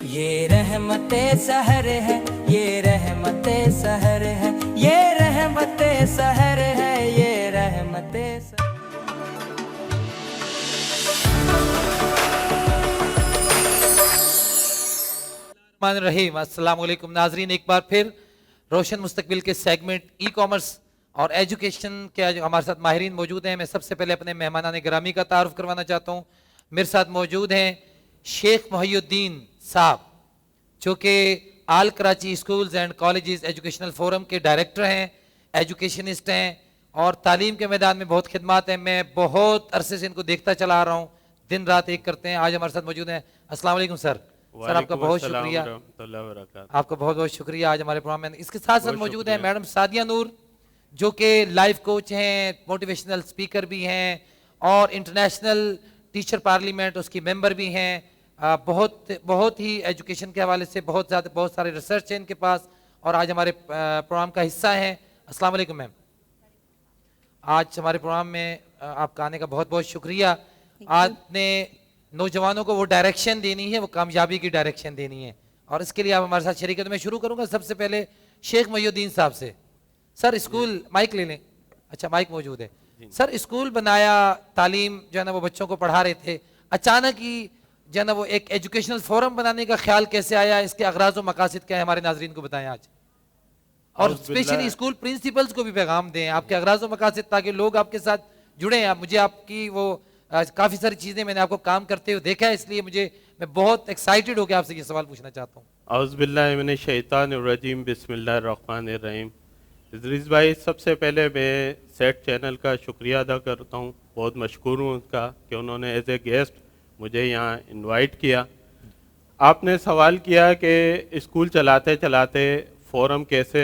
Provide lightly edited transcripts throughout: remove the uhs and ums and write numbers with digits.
یہ رحمت سحر ہے، یہ رحمت سحر ہے، یہ رحمت سحر ہے، یہ رحمت سحر۔ الرحمن الرحیم۔ السلام علیکم ناظرین، ایک بار پھر روشن مستقبل کے سیگمنٹ ای کامرس اور ایجوکیشن کے جو ہمارے ساتھ ماہرین موجود ہیں، میں سب سے پہلے اپنے مہمانان گرامی کا تعارف کروانا چاہتا ہوں۔ میرے ساتھ موجود ہیں شیخ محی الدین صاحب، جو کہ all Karachi schools and colleges educational forum کے ڈائریکٹر ہیں، ایجوکیشنسٹ ہیں اور تعلیم کے میدان میں بہت خدمات ہیں۔ میں بہت عرصے سے ان کو دیکھتا چلا آ رہا ہوں، دن رات ایک کرتے ہیں۔ آج ہمارے ساتھ موجود ہیں۔ السلام علیکم سر۔ سر آپ کا بہت شکریہ، آپ کا بہت بہت شکریہ آج ہمارے پروگرام میں۔ اس کے ساتھ ساتھ موجود ہیں میڈم سعدیہ نور، جو کہ لائف کوچ ہیں، موٹیویشنل سپیکر بھی ہیں اور انٹرنیشنل ٹیچر پارلیمنٹ اس کی ممبر بھی ہیں۔ بہت ہی ایجوکیشن کے حوالے سے بہت سارے ریسرچ ہیں ان کے پاس اور آج ہمارے پروگرام کا حصہ ہیں۔ السلام علیکم میم، آج ہمارے پروگرام میں آپ کا آنے کا بہت بہت شکریہ۔ آپ نے نوجوانوں کو وہ ڈائریکشن دینی ہے، وہ کامیابی کی ڈائریکشن دینی ہے اور اس کے لیے آپ ہمارے ساتھ شریک ہیں۔ تو میں شروع کروں گا سب سے پہلے شیخ محی الدین صاحب سے۔ سر اسکول، مائک لے لیں، اچھا مائک موجود ہے۔ سر اسکول بنایا، تعلیم جو ہے نا وہ بچوں کو پڑھا رہے تھے، اچانک ہی جو ہے نا وہ ایک ایجوکیشنل فورم بنانے کا خیال کیسے آیا؟ اس کے اغراض و مقاصد کیا ہے ہمارے ناظرین کو بتائیں آج، اور اسپیشلی اسکول پرنسپلز کو بھی پیغام دیں آپ کے اغراض و مقاصد، تاکہ لوگ آپ کے ساتھ جڑیں۔ مجھے آپ کی وہ کافی ساری چیزیں میں نے آپ کو کام کرتے ہوئے دیکھا ہے، اس لیے میں بہت ایکسائٹڈ ہو کے آپ سے یہ سوال پوچھنا چاہتا ہوں۔ اعوذ باللہ من الشیطان الرجیم، بسم اللہ الرحمن الرحیم۔ ادریس بھائی، سب سے پہلے میں سیٹ چینل کا شکریہ ادا کرتا ہوں، بہت مشکور ہوں اس کا کہ انہوں نے ایز اے گیسٹ مجھے یہاں انوائٹ کیا۔ آپ نے سوال کیا کہ اسکول چلاتے چلاتے فورم کیسے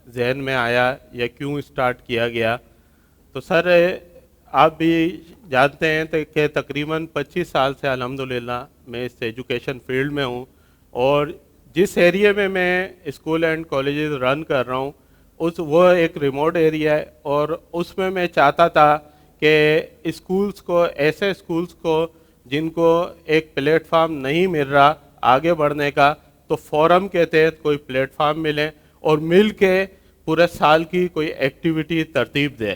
ذہن میں آیا یا کیوں اسٹارٹ کیا گیا؟ تو سر آپ بھی جانتے ہیں کہ تقریباً 25 سال سے الحمدللہ میں اس ایجوکیشن فیلڈ میں ہوں، اور جس ایریے میں اسکول اینڈ کالجز رن کر رہا ہوں وہ ایک ریموٹ ایریا ہے، اور اس میں چاہتا تھا کہ اسکولز کو، ایسے اسکولز کو جن کو ایک پلیٹ فارم نہیں مل رہا آگے بڑھنے کا، تو فورم کے تحت کوئی پلیٹ فارم ملے اور مل کے پورے سال کی کوئی ایکٹیویٹی ترتیب دے۔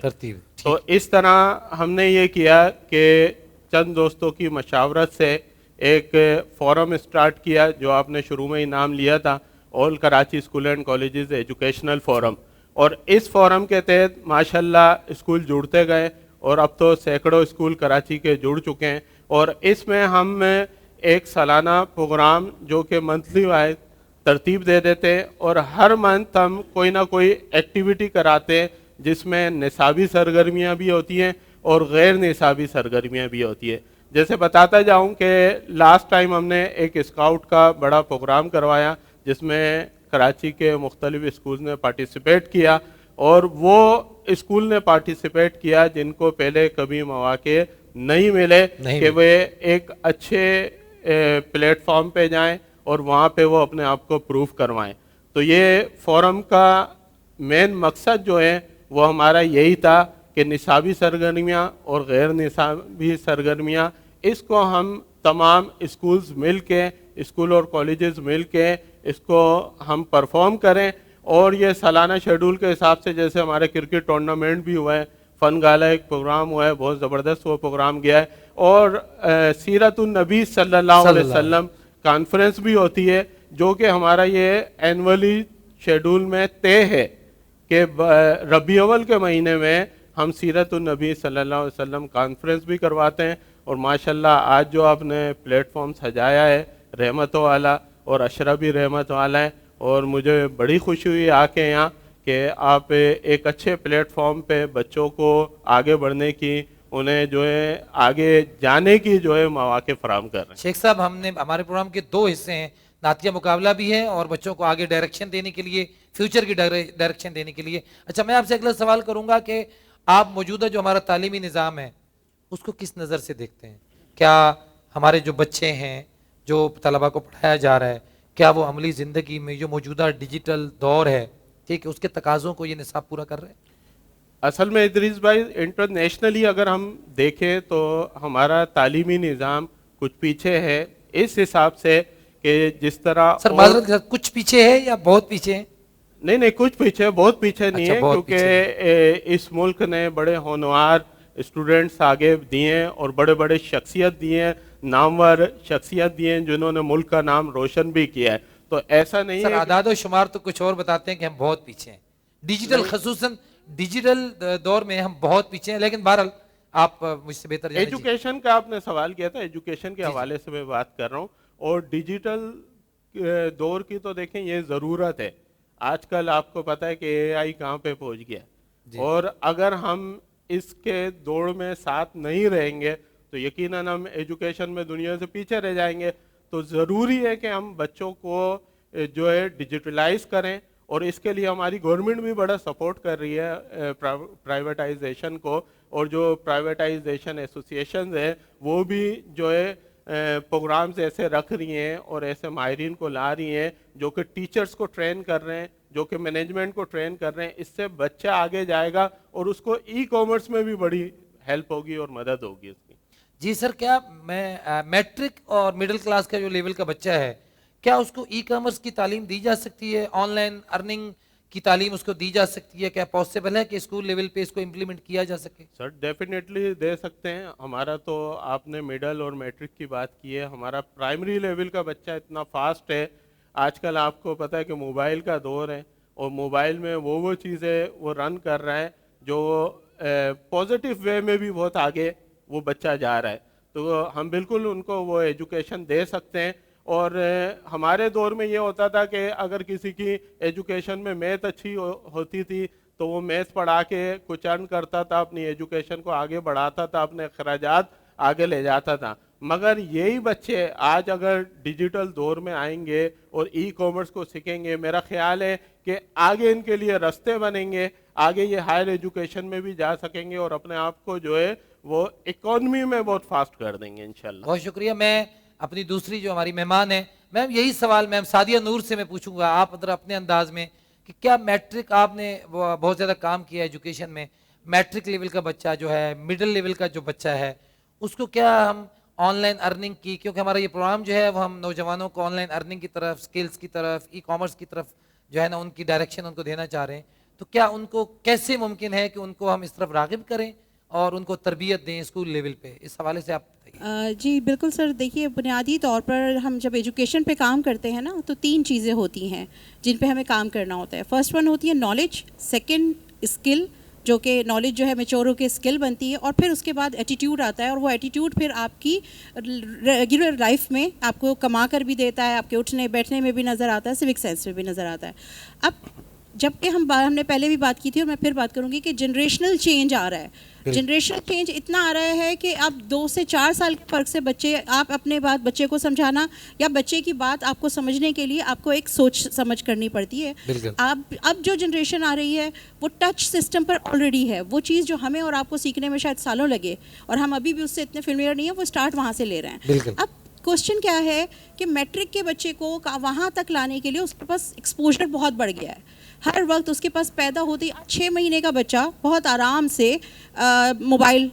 تو اس طرح ہم نے یہ کیا کہ چند دوستوں کی مشاورت سے ایک فورم اسٹارٹ کیا، جو آپ نے شروع میں ہی نام لیا تھا، all Karachi school and colleges educational forum. اور اس فورم کے تحت ماشاءاللہ اسکول جڑتے گئے، اور اب تو سینکڑوں اسکول کراچی کے جڑ چکے ہیں، اور اس میں ہم ایک سالانہ پروگرام جو کہ منتھلی وائز ترتیب دے دیتے ہیں، اور ہر منتھ ہم کوئی نہ کوئی ایکٹیویٹی کراتے ہیں، جس میں نصابی سرگرمیاں بھی ہوتی ہیں اور غیر نصابی سرگرمیاں بھی ہوتی ہیں۔ جیسے بتاتا جاؤں کہ لاسٹ ٹائم ہم نے ایک اسکاؤٹ کا بڑا پروگرام کروایا، جس میں کراچی کے مختلف اسکول نے پارٹیسپیٹ کیا، اور وہ اسکول نے پارٹیسپیٹ کیا جن کو پہلے کبھی مواقع نہیں ملے کہ وہ ایک اچھے پلیٹ فارم پہ جائیں اور وہاں پہ وہ اپنے آپ کو پروف کروائیں۔ تو یہ فورم کا مین مقصد جو ہے وہ ہمارا یہی تھا کہ نصابی سرگرمیاں اور غیر نصابی سرگرمیاں، اس کو ہم تمام اسکولز مل کے، اسکول اور کالجز مل کے اس کو ہم پرفارم کریں۔ اور یہ سالانہ شیڈول کے حساب سے، جیسے ہمارے کرکٹ ٹورنامنٹ بھی ہوا ہے، فن گالا ایک پروگرام ہوا ہے، بہت زبردست وہ پروگرام گیا ہے، اور سیرت النبی صلی اللہ علیہ وسلم کانفرنس بھی ہوتی ہے، جو کہ ہمارا یہ اینولی شیڈول میں طے ہے کہ ربیع الاول کے مہینے میں ہم سیرت النبی صلی اللہ علیہ وسلم کانفرنس بھی کرواتے ہیں۔ اور ماشاءاللہ آج جو آپ نے پلیٹ فارم سجایا ہے، رحمت والا اور اشرا بھی رحمت والا ہے، اور مجھے بڑی خوشی ہوئی آ کے یہاں کہ آپ ایک اچھے پلیٹ فارم پہ بچوں کو آگے بڑھنے کی، انہیں جو ہے آگے جانے کی جو ہے مواقع فراہم کر رہے ہیں۔ شیخ صاحب، ہمارے پروگرام کے دو حصے ہیں، نعتیہ مقابلہ بھی ہے اور بچوں کو آگے ڈائریکشن دینے کے لیے، فیوچر کی ڈائریکشن دینے کے لیے۔ اچھا، میں آپ سے اگلا سوال کروں گا کہ آپ موجودہ جو ہمارا تعلیمی نظام ہے اس کو کس نظر سے دیکھتے ہیں؟ کیا ہمارے جو بچے ہیں، جو طلبہ کو پڑھایا جا رہا ہے، کیا وہ عملی زندگی میں جو موجودہ ڈیجیٹل دور ہے، ٹھیک ہے، اس کے تقاضوں کو یہ نصاب پورا کر رہے ہیں؟ اصل میں ادریس بھائی، انٹرنیشنلی اگر ہم دیکھیں تو ہمارا تعلیمی نظام کچھ پیچھے ہے، اس حساب سے کہ جس طرح سر معذرت کے ساتھ کچھ پیچھے ہے یا بہت پیچھے ہیں؟ نہیں کچھ پیچھے، بہت پیچھے نہیں اچھا، ہے، بہت کیونکہ اس ملک نے بڑے ہونہار اسٹوڈنٹس آگے دیے ہیں اور بڑے بڑے شخصیت دیے ہیں، نامور شخصیت دیے ہیں جنہوں نے ملک کا نام روشن بھی کیا ہے. تو ایسا نہیں سر ہے اعداد و شمار تو کچھ اور بتاتے ہیں کہ ہم بہت پیچھے ہیں ڈیجیٹل، خصوصاً ڈیجیٹل دور میں ہم بہت پیچھے ہیں، لیکن بہرحال آپ مجھ سے بہتر جانیں. ایجوکیشن کا آپ نے سوال کیا تھا، ایجوکیشن کے حوالے سے میں بات کر رہا ہوں. اور ڈیجیٹل دور کی تو دیکھیں یہ ضرورت ہے. آج کل آپ کو پتہ ہے کہ اے آئی کہاں پہ پہنچ گیا، اور اگر ہم اس کے دوڑ میں ساتھ نہیں رہیں گے تو یقیناً ہم ایجوکیشن میں دنیا سے پیچھے رہ جائیں گے. تو ضروری ہے کہ ہم بچوں کو جو ہے ڈیجیٹلائز کریں، اور اس کے لیے ہماری گورنمنٹ بھی بڑا سپورٹ کر رہی ہے پرائیویٹائزیشن کو، اور جو پرائیویٹائزیشن ایسوسیشنز ہیں وہ بھی جو ہے پروگرامز ایسے رکھ رہی ہیں اور ایسے ماہرین کو لا رہی ہیں جو کہ ٹیچرز کو ٹرین کر رہے ہیں، جو کہ مینجمنٹ کو ٹرین کر رہے ہیں. اس سے بچہ آگے جائے گا اور اس کو ای کامرس میں بھی بڑی ہیلپ ہوگی اور مدد ہوگی اس کی. جی سر، کیا میں میٹرک اور مڈل کلاس کا جو لیول کا بچہ ہے، کیا اس کو ای کامرس کی تعلیم دی جا سکتی ہے؟ آن لائن ارننگ کی تعلیم اس کو دی جا سکتی ہے؟ کیا پاسبل ہے کہ اسکول لیول پہ اس کو امپلیمنٹ کیا جا سکے؟ سر ڈیفینیٹلی دے سکتے ہیں. ہمارا تو آپ نے مڈل اور میٹرک کی بات کی ہے، ہمارا پرائمری لیول کا بچہ اتنا فاسٹ ہے. آج کل آپ کو پتہ ہے کہ موبائل کا دور ہے، اور موبائل میں وہ چیزیں وہ رن کر رہا ہے جو پازیٹیو وے میں بھی بہت آگے وہ بچہ جا رہا ہے. تو ہم بالکل ان کو وہ ایجوکیشن دے سکتے ہیں. اور ہمارے دور میں یہ ہوتا تھا کہ اگر کسی کی ایجوکیشن میں میتھ اچھی ہوتی تھی تو وہ میتھ پڑھا کے کچھ ارن کرتا تھا، اپنی ایجوکیشن کو آگے بڑھاتا تھا، اپنے اخراجات آگے لے جاتا تھا. مگر یہی بچے آج اگر ڈیجیٹل دور میں آئیں گے اور ای کامرس کو سیکھیں گے، میرا خیال ہے کہ آگے ان کے لیے رستے بنیں گے، آگے یہ ہائر ایجوکیشن میں بھی جا سکیں گے اور اپنے آپ کو جو ہے وہ اکانومی میں بہت فاسٹ کر دیں گے انشاءاللہ. بہت شکریہ. میں اپنی دوسری جو ہماری مہمان ہیں، میم یہی سوال میم سعدیہ نور سے میں پوچھوں گا، آپ ادھر اپنے انداز میں کہ کیا میٹرک، آپ نے بہت زیادہ کام کیا ایجوکیشن میں، میٹرک لیول کا بچہ جو ہے، مڈل لیول کا جو بچہ ہے، اس کو کیا ہم آن لائن ارننگ کی، کیونکہ ہمارا یہ پروگرام جو ہے وہ ہم نوجوانوں کو آن لائن ارننگ کی طرف، سکلز کی طرف، ای کامرس کی طرف جو ہے نا ان کی ڈائریکشن ان کو دینا چاہ رہے ہیں، تو کیا ان کو کیسے ممکن ہے کہ ان کو ہم اس طرف راغب کریں اور ان کو تربیت دیں اسکول لیول پہ؟ اس حوالے سے آپ بتائیے. جی بالکل سر. دیکھیے بنیادی طور پر ہم جب ایجوکیشن پہ کام کرتے ہیں نا تو 3 چیزیں ہوتی ہیں جن پہ ہمیں کام کرنا ہوتا ہے. فرسٹ ون ہوتی ہے نالج، سیکنڈ اسکل، جو کہ نالج جو ہے میچور ہو کے اسکل بنتی ہے، اور پھر اس کے بعد ایٹیٹیوڈ آتا ہے، اور وہ ایٹیٹیوڈ پھر آپ کی ریگولر لائف میں آپ کو کما کر بھی دیتا ہے، آپ کے اٹھنے بیٹھنے میں بھی نظر آتا ہے، سوک سینس میں بھی نظر آتا ہے. اب جب کہ ہم نے پہلے بھی بات کی تھی اور میں پھر بات کروں گی کہ جنریشنل چینج آ رہا ہے. جنریشنل چینج اتنا آ رہا ہے کہ اب 2 سے 4 سال کے فرق سے بچے، آپ اپنے بات بچے کو سمجھانا یا بچے کی بات آپ کو سمجھنے کے لیے آپ کو ایک سوچ سمجھ کرنی پڑتی ہے. اب جو جنریشن آ رہی ہے وہ ٹچ سسٹم پر آلریڈی ہے. وہ چیز جو ہمیں اور آپ کو سیکھنے میں شاید سالوں لگے اور ہم ابھی بھی اس سے اتنے فیملیئر نہیں ہیں، وہ اسٹارٹ وہاں سے لے رہے ہیں. اب کوشچن کیا ہے کہ میٹرک کے بچے کو وہاں تک لانے کے لیے اس کے پاس ایکسپوجر بہت بڑھ گیا ہے. ہر وقت اس کے پاس پیدا ہوتی 6 مہینے کا بچہ بہت آرام سے موبائل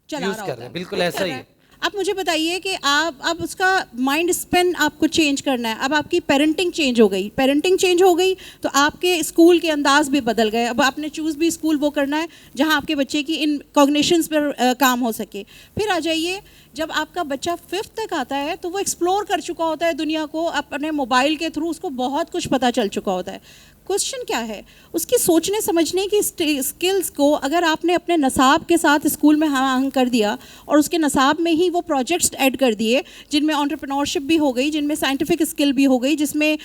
چلا رہا ہوتا ہے. بالکل ایسا ہی ہے. اب مجھے بتائیے کہ اب اس کا مائنڈ اسپین آپ کو چینج کرنا ہے. اب آپ کی پیرنٹنگ چینج ہو گئی، پیرنٹنگ چینج ہو گئی تو آپ کے اسکول کے انداز بھی بدل گئے. اب آپ نے چوز بھی اسکول وہ کرنا ہے جہاں آپ کے بچے کی ان کوگنیشنز پر کام ہو سکے. پھر آ جائیے، جب آپ کا بچہ 5th تک آتا ہے تو وہ ایکسپلور کر چکا ہوتا ہے دنیا کو، اپنے موبائل کے تھرو اس کو بہت کچھ پتہ چل چکا ہوتا ہے. کوشچن کیا ہے، اس کی سوچنے سمجھنے کی اسکلز کو اگر آپ نے اپنے نصاب کے ساتھ اسکول میں ہم آہنگ کر دیا اور اس کے نصاب میں ہی وہ پروجیکٹس ایڈ کر دیے جن میں انٹرپرینورشپ بھی ہو گئی، جن میں سائنٹیفک اسکل بھی ہو گئی، جس میں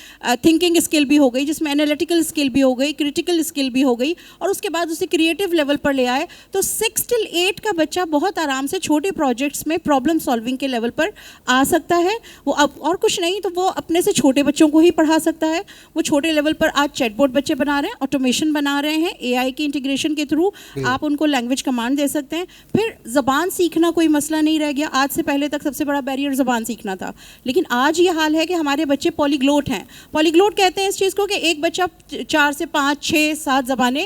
تھنکنگ اسکل بھی ہو گئی، جس میں انالیٹیکل اسکل بھی ہو گئی، کریٹیکل اسکل بھی ہو گئی، اور اس کے بعد اسے کریٹیو لیول پر لے آئے، تو 6 till 8 کا بچہ بہت آرام سے چھوٹے پروجیکٹس میں پرابلم سالونگ کے لیول پر آ سکتا ہے. وہ اب اور کچھ نہیں تو وہ اپنے سے چھوٹے بچوں کو ہی پڑھا سکتا ہے. وہ چھوٹے لیول پر آج چیٹ بوٹ بچے بنا رہے ہیں، آٹومیشن بنا رہے ہیں، اے آئی کی انٹیگریشن کے تھرو آپ ان کو لینگویج کمانڈ دے سکتے ہیں. پھر زبان سیکھنا کوئی مسئلہ نہیں رہ گیا. آج سے پہلے تک سب سے بڑا بیریئر زبان سیکھنا تھا، لیکن آج یہ حال ہے کہ ہمارے بچے پولیگلوٹ ہیں. پولیگلوٹ کہتے ہیں اس چیز کو کہ ایک بچہ 4 سے 5 6 7 زبانیں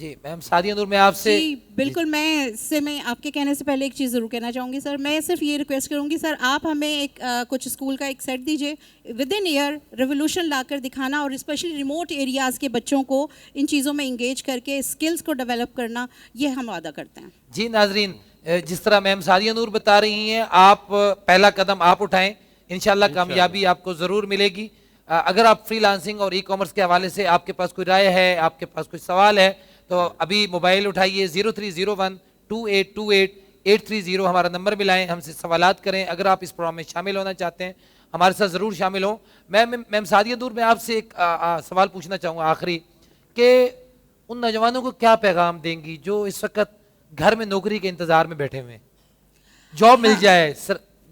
جی میم سعدیہ نور میں آپ سے جی بالکل، میں آپ کے کہنے سے پہلے ایک چیز ضرور کہنا چاہوں گی سر. میں صرف یہ ریکویسٹ کروں گی سر، آپ ہمیں ایک کچھ اسکول کا ایک سیٹ دیجیے ود ان ایئر ریولیوشن لا کر دکھانا، اور اسپیشلی ریموٹ ایریاز کے بچوں کو ان چیزوں میں انگیج کر کے اسکلس کو ڈیولپ کرنا، یہ ہم وعدہ کرتے ہیں. جی ناظرین، جس طرح میم سعدیہ نور بتا رہی ہیں، آپ پہلا قدم آپ اٹھائیں، انشاءاللہ کامیابی آپ کو ضرور ملے گی. اگر آپ فری لانسنگ اور ای کامرس کے حوالے سے آپ کے پاس کوئی رائے ہے، آپ کے پاس کوئی سوال ہے، تو ابھی موبائل اٹھائیے 0301282830 ہمارا نمبر ملائیں، ہم سے سوالات کریں. اگر آپ اس پروگرام میں شامل ہونا چاہتے ہیں ہمارے ساتھ ضرور شامل ہوں. میم سعدیہ نور، میں آپ سے ایک سوال پوچھنا چاہوں گا آخری، کہ ان نوجوانوں کو کیا پیغام دیں گی جو اس وقت گھر میں نوکری کے انتظار میں بیٹھے ہوئے ہیں؟ جاب مل جائے،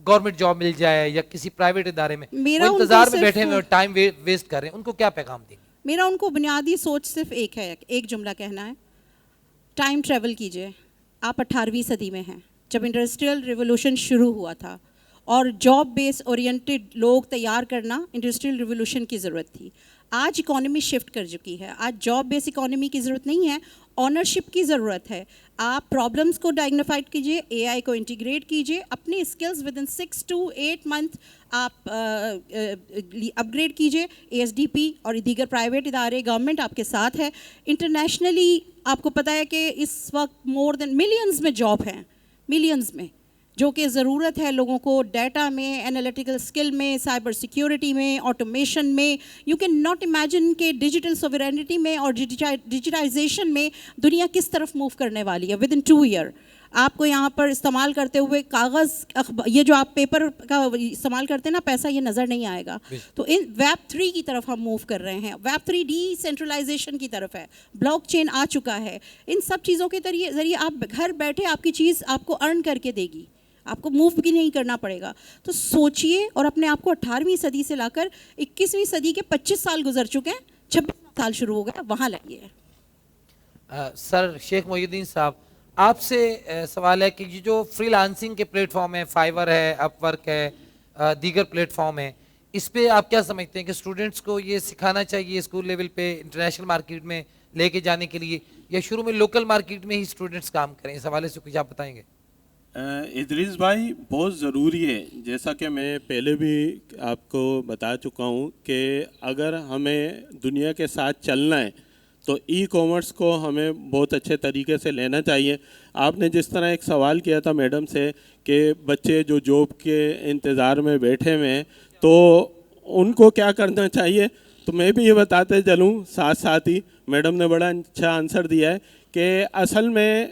گورنمنٹ جاب مل جائے یا کسی پرائیویٹ ادارے میں، وہ انتظار میں بیٹھے ہوئے اور ٹائم ویسٹ کر رہے ہیں، ان کو کیا پیغام دیں گے؟ میرا ان کو بنیادی سوچ صرف ایک ہے، ایک جملہ کہنا ہے، ٹائم ٹریول کیجئے. آپ 18ویں صدی میں ہیں، جب انڈسٹریل ریولوشن شروع ہوا تھا اور جاب بیس اورینٹڈ لوگ تیار کرنا انڈسٹریل ریولوشن کی ضرورت تھی. آج اکانومی شفٹ کر چکی ہے، آج جاب بیس اکانومی کی ضرورت نہیں ہے، آنرشپ کی ضرورت ہے. آپ پرابلمس کو ڈائگنیفائڈ کیجئے، اے آئی کو انٹیگریٹ کیجئے، اپنی skills with in 6 to 8 month آپ اپ گریڈ کیجئے. اے ایس ڈی پی اور دیگر پرائیویٹ ادارے، گورنمنٹ آپ کے ساتھ ہے. انٹرنیشنلی آپ کو پتہ ہے کہ اس وقت مور دین ملینز میں جاب ہیں، ملینز میں، جو کہ ضرورت ہے لوگوں کو ڈیٹا میں، انالیٹیکل اسکل میں، سائبر سیکیورٹی میں، آٹومیشن میں. یو کین ناٹ امیجن کہ ڈیجیٹل سوورینٹی میں اور ڈیجیٹائزیشن میں دنیا کس طرف موو کرنے والی ہے. ود ان 2 year آپ کو یہاں پر استعمال کرتے ہوئے کاغذ، یہ جو آپ پیپر کا استعمال کرتے ہیں نا، پیسہ یہ نظر نہیں آئے گا. تو ان ویب 3 کی طرف ہم موو کر رہے ہیں. ویب 3 ڈی سینٹرلائزیشن کی طرف ہے، بلاک چین آ چکا ہے. ان سب چیزوں کے ذریعے آپ گھر بیٹھے آپ کی چیز آپ کو ارن کر کے دے گی، آپ کو موو بھی نہیں کرنا پڑے گا. تو سوچئے اور اپنے آپ کو 18ویں صدی سے لا کر 21ویں صدی کے 25 سال گزر چکے ہیں، 26 سال شروع ہو گیا، وہاں لگیے. سر شیخ محی الدین صاحب، آپ سے سوال ہے کہ یہ جو فری لانسنگ کے پلیٹ فارم ہیں، فائیور ہے، اپ ورک ہے، دیگر پلیٹ فارم ہیں، اس پہ آپ کیا سمجھتے ہیں کہ اسٹوڈنٹس کو یہ سکھانا چاہیے اسکول لیول پہ انٹرنیشنل مارکیٹ میں لے کے جانے کے لیے، یا شروع میں لوکل مارکیٹ میں ہی اسٹوڈنٹس کام کریں؟ اس حوالے سے کچھ آپ بتائیں گے؟ ادریس بھائی، بہت ضروری ہے، جیسا کہ میں پہلے بھی آپ کو بتا چکا ہوں کہ اگر ہمیں دنیا کے ساتھ چلنا ہے تو ای کامرس کو ہمیں بہت اچھے طریقے سے لینا چاہیے. آپ نے جس طرح ایک سوال کیا تھا میڈم سے کہ بچے جو جاب کے انتظار میں بیٹھے ہوئے ہیں تو ان کو کیا کرنا چاہیے، تو میں بھی یہ بتاتے چلوں ساتھ ساتھ ہی. میڈم نے بڑا اچھا آنسر دیا ہے کہ اصل میں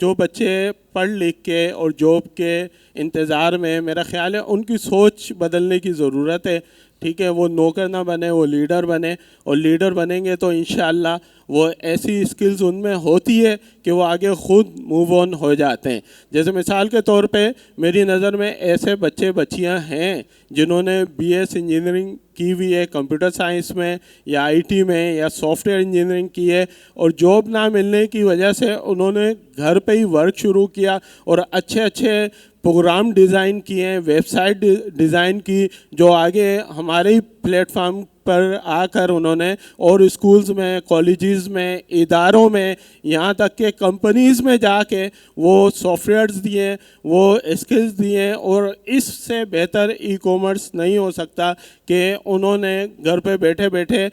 جو بچے پڑھ لکھ کے اور جاب کے انتظار میں، میرا خیال ہے ان کی سوچ بدلنے کی ضرورت ہے. ٹھیک ہے، وہ نوکر نہ بنے، وہ لیڈر بنے، اور لیڈر بنیں گے تو انشاءاللہ وہ ایسی اسکلز ان میں ہوتی ہے کہ وہ آگے خود موو آن ہو جاتے ہیں. جیسے مثال کے طور پہ میری نظر میں ایسے بچے بچیاں ہیں جنہوں نے بی ایس انجینئرنگ کی ہوئی ہے کمپیوٹر سائنس میں یا آئی ٹی میں یا سافٹ ویئر انجینئرنگ کی ہے، اور جاب نہ ملنے کی وجہ سے انہوں نے گھر پہ ہی ورک شروع کیا اور اچھے اچھے پروگرام ڈیزائن کیے ہیں، ویب سائٹ ڈیزائن کی، جو آگے ہمارے ہی پلیٹ فارم پر آ کر انہوں نے اور اسکولز میں، کالجز میں، اداروں میں، یہاں تک کہ کمپنیز میں جا کے وہ سافٹ ویئرز دیے، وہ اسکلز دیے. اور اس سے بہتر ای کامرس نہیں ہو سکتا کہ انہوں نے گھر پہ بیٹھے بیٹھے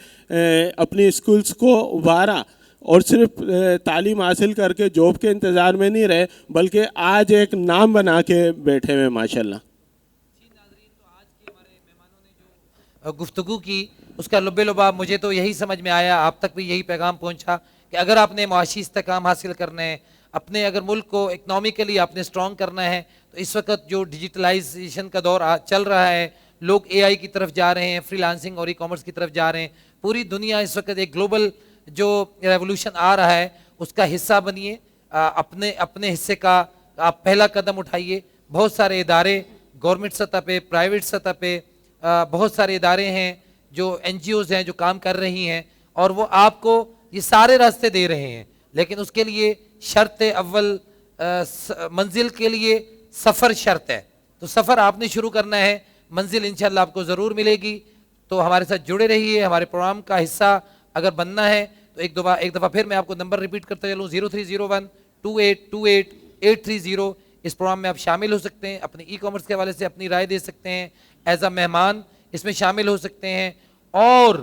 اپنی اسکلز کو ابھارا اور صرف تعلیم حاصل کر کے جاب کے انتظار میں نہیں رہے، بلکہ آج ایک نام بنا کے بیٹھے ہوئے ماشاءاللہ. گفتگو کی اس کا لب لباب مجھے تو یہی سمجھ میں آیا، آپ تک بھی یہی پیغام پہنچا کہ اگر آپ نے معاشی استحکام حاصل کرنا ہے، اپنے اگر ملک کو اکنامکلی آپ نے اسٹرانگ کرنا ہے، تو اس وقت جو ڈیجیٹلائزیشن کا دور چل رہا ہے، لوگ اے آئی کی طرف جا رہے ہیں، فری لانسنگ اور ای کامرس کی طرف جا رہے ہیں. پوری دنیا اس وقت ایک گلوبل جو ریولوشن آ رہا ہے اس کا حصہ بنیے. اپنے حصے کا آپ پہلا قدم اٹھائیے. بہت سارے ادارے گورنمنٹ سطح پہ، پرائیویٹ سطح پہ بہت سارے ادارے ہیں جو این جی اوز ہیں جو کام کر رہی ہیں، اور وہ آپ کو یہ سارے راستے دے رہے ہیں، لیکن اس کے لیے شرط اول منزل کے لیے سفر شرط ہے. تو سفر آپ نے شروع کرنا ہے، منزل انشاءاللہ آپ کو ضرور ملے گی. تو ہمارے ساتھ جڑے رہیے. ہمارے پروگرام کا حصہ اگر بننا ہے تو ایک دفعہ پھر میں آپ کو نمبر ریپیٹ کرتا چلوں 0301282830. اس پروگرام میں آپ شامل ہو سکتے ہیں, اپنے ای کامرس کے حوالے سے اپنی رائے دے سکتے ہیں, ایز اے مہمان اس میں شامل ہو سکتے ہیں, اور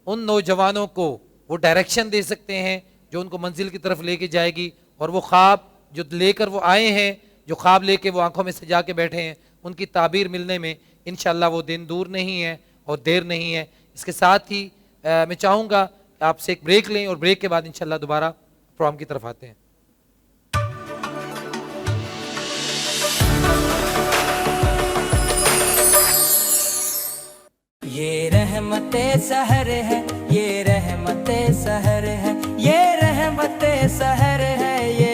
ان نوجوانوں کو وہ ڈائریکشن دے سکتے ہیں جو ان کو منزل کی طرف لے کے جائے گی, اور وہ خواب جو لے کر وہ آئے ہیں, جو خواب لے کے وہ آنکھوں میں سجا کے بیٹھے ہیں, ان کی تعبیر ملنے میں انشاءاللہ وہ دن دور نہیں ہے اور دیر نہیں ہے. اس کے ساتھ ہی میں چاہوں گا کہ آپ سے ایک بریک لیں, اور بریک کے بعد انشاءاللہ دوبارہ پروگرام کی طرف آتے ہیں. یہ رحمت سحر ہے, یہ رحمت سحر ہے, یہ رحمت سحر ہے, یہ